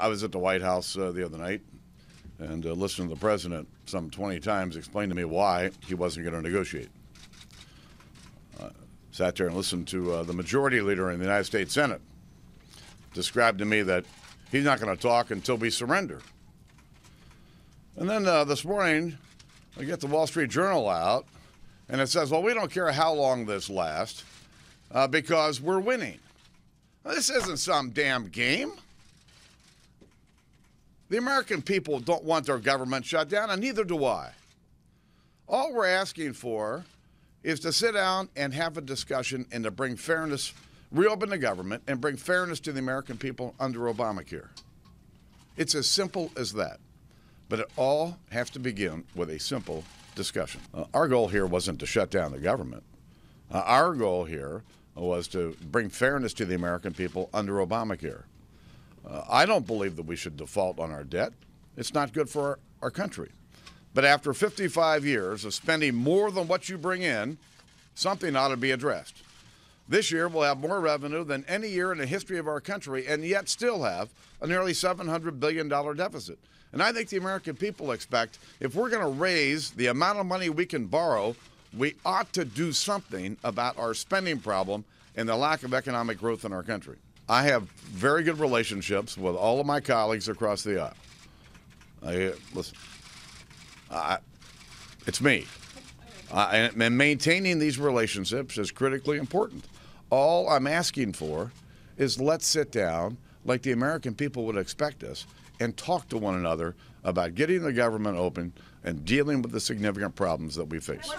I was at the White House the other night and listened to the president some 20 times explain to me why he wasn't going to negotiate. Sat there and listened to the majority leader in the United States Senate describe to me that he's not going to talk until we surrender. And then this morning, I get the Wall Street Journal out, and it says, well, we don't care how long this lasts because we're winning. Now, this isn't some damn game. The American people don't want their government shut down, and neither do I. All we're asking for is to sit down and have a discussion and to bring fairness, reopen the government, and bring fairness to the American people under Obamacare. It's as simple as that. But it all has to begin with a simple discussion. Our goal here wasn't to shut down the government. Our goal here was to bring fairness to the American people under Obamacare. I don't believe that we should default on our debt. It's not good for our country. But after 55 years of spending more than what you bring in, something ought to be addressed. This year we'll have more revenue than any year in the history of our country and yet still have a nearly $700 billion deficit. And I think the American people expect if we're going to raise the amount of money we can borrow, we ought to do something about our spending problem and the lack of economic growth in our country. I have very good relationships with all of my colleagues across the aisle. Listen, it's me. And maintaining these relationships is critically important. All I'm asking for is let's sit down like the American people would expect us and talk to one another about getting the government open and dealing with the significant problems that we face.